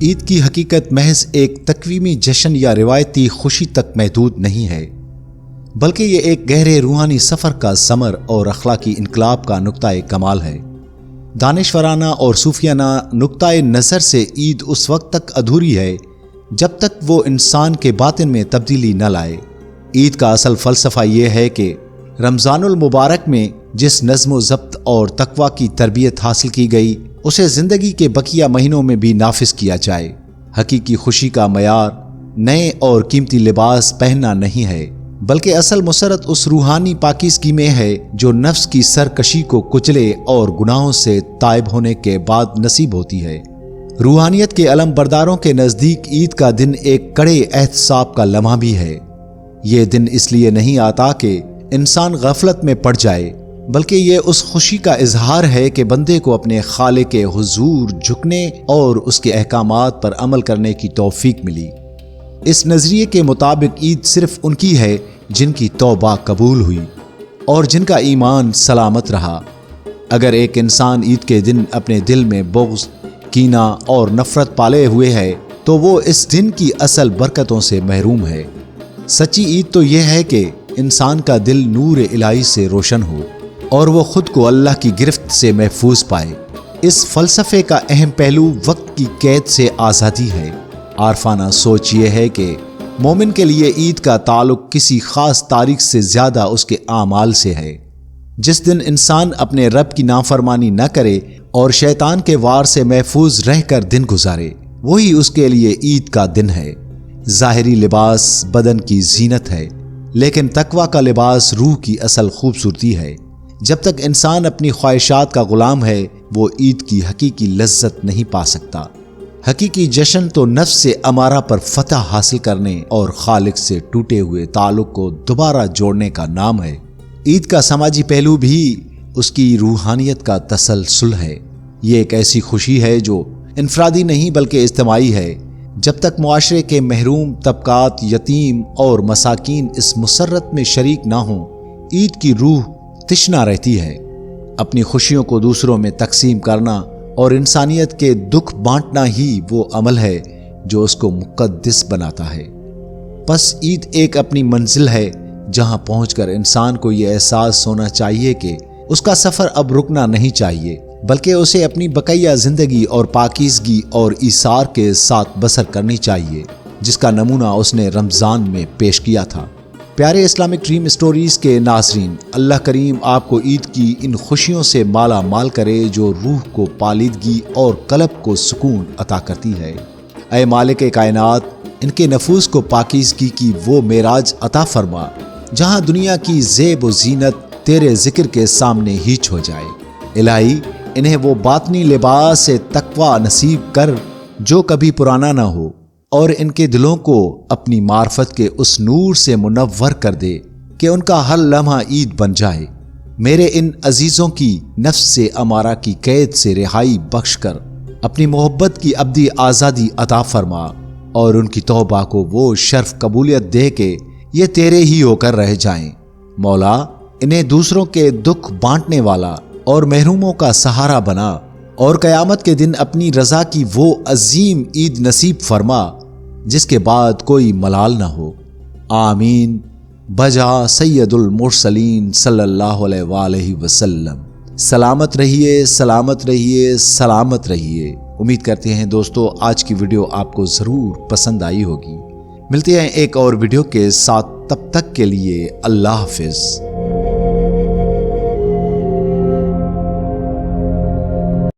عید کی حقیقت محض ایک تقویمی جشن یا روایتی خوشی تک محدود نہیں ہے، بلکہ یہ ایک گہرے روحانی سفر کا ثمر اور اخلاقی انقلاب کا نقطۂ کمال ہے۔ دانشورانہ اور صوفیانہ نقطۂ نظر سے عید اس وقت تک ادھوری ہے جب تک وہ انسان کے باطن میں تبدیلی نہ لائے۔ عید کا اصل فلسفہ یہ ہے کہ رمضان المبارک میں جس نظم و ضبط اور تقویٰ کی تربیت حاصل کی گئی اسے زندگی کے بقیہ مہینوں میں بھی نافذ کیا جائے۔ حقیقی خوشی کا معیار نئے اور قیمتی لباس پہننا نہیں ہے، بلکہ اصل مسرت اس روحانی پاکیزگی میں ہے جو نفس کی سرکشی کو کچلے اور گناہوں سے تائب ہونے کے بعد نصیب ہوتی ہے۔ روحانیت کے علم برداروں کے نزدیک عید کا دن ایک کڑے احتساب کا لمحہ بھی ہے۔ یہ دن اس لیے نہیں آتا کہ انسان غفلت میں پڑ جائے، بلکہ یہ اس خوشی کا اظہار ہے کہ بندے کو اپنے خالق کے حضور جھکنے اور اس کے احکامات پر عمل کرنے کی توفیق ملی۔ اس نظریے کے مطابق عید صرف ان کی ہے جن کی توبہ قبول ہوئی اور جن کا ایمان سلامت رہا۔ اگر ایک انسان عید کے دن اپنے دل میں بغض، کینہ اور نفرت پالے ہوئے ہے تو وہ اس دن کی اصل برکتوں سے محروم ہے۔ سچی عید تو یہ ہے کہ انسان کا دل نور الہی سے روشن ہو اور وہ خود کو اللہ کی گرفت سے محفوظ پائے۔ اس فلسفے کا اہم پہلو وقت کی قید سے آزادی ہے۔ عارفانہ سوچ یہ ہے کہ مومن کے لیے عید کا تعلق کسی خاص تاریخ سے زیادہ اس کے اعمال سے ہے۔ جس دن انسان اپنے رب کی نافرمانی نہ کرے اور شیطان کے وار سے محفوظ رہ کر دن گزارے، وہی اس کے لیے عید کا دن ہے۔ ظاہری لباس بدن کی زینت ہے، لیکن تقویٰ کا لباس روح کی اصل خوبصورتی ہے۔ جب تک انسان اپنی خواہشات کا غلام ہے وہ عید کی حقیقی لذت نہیں پا سکتا۔ حقیقی جشن تو نفس سے امارہ پر فتح حاصل کرنے اور خالق سے ٹوٹے ہوئے تعلق کو دوبارہ جوڑنے کا نام ہے۔ عید کا سماجی پہلو بھی اس کی روحانیت کا تسلسل ہے۔ یہ ایک ایسی خوشی ہے جو انفرادی نہیں بلکہ اجتماعی ہے۔ جب تک معاشرے کے محروم طبقات، یتیم اور مساکین اس مسرت میں شریک نہ ہوں، عید کی روح تشنا رہتی ہے۔ اپنی خوشیوں کو دوسروں میں تقسیم کرنا اور انسانیت کے دکھ بانٹنا ہی وہ عمل ہے جو اس کو مقدس بناتا ہے۔ پس عید ایک اپنی منزل ہے جہاں پہنچ کر انسان کو یہ احساس ہونا چاہیے کہ اس کا سفر اب رکنا نہیں چاہیے، بلکہ اسے اپنی بقیہ زندگی اور پاکیزگی اور ایثار کے ساتھ بسر کرنی چاہیے، جس کا نمونہ اس نے رمضان میں پیش کیا تھا۔ پیارے اسلامک ڈریم سٹوریز کے ناظرین، اللہ کریم آپ کو عید کی ان خوشیوں سے مالا مال کرے جو روح کو پالیدگی اور قلب کو سکون عطا کرتی ہے۔ اے مالک کائنات، ان کے نفوس کو پاکیزگی کی وہ معراج عطا فرما جہاں دنیا کی زیب و زینت تیرے ذکر کے سامنے ہیچ ہو جائے۔ الہی، انہیں وہ باطنی لباس تقویٰ نصیب کر جو کبھی پرانا نہ ہو، اور ان کے دلوں کو اپنی معرفت کے اس نور سے منور کر دے کہ ان کا ہر لمحہ عید بن جائے۔ میرے ان عزیزوں کی نفس سے امارہ کی قید سے رہائی بخش کر اپنی محبت کی ابدی آزادی عطا فرما اور ان کی توبہ کو وہ شرف قبولیت دے کہ یہ تیرے ہی ہو کر رہ جائیں۔ مولا، انہیں دوسروں کے دکھ بانٹنے والا اور محروموں کا سہارا بنا اور قیامت کے دن اپنی رضا کی وہ عظیم عید نصیب فرما جس کے بعد کوئی ملال نہ ہو۔ آمین بجا سید المرسلین صلی اللہ علیہ وآلہ وسلم۔ سلامت رہیے، سلامت رہیے، سلامت رہیے۔ امید کرتے ہیں دوستو آج کی ویڈیو آپ کو ضرور پسند آئی ہوگی۔ ملتے ہیں ایک اور ویڈیو کے ساتھ، تب تک کے لیے اللہ حافظ۔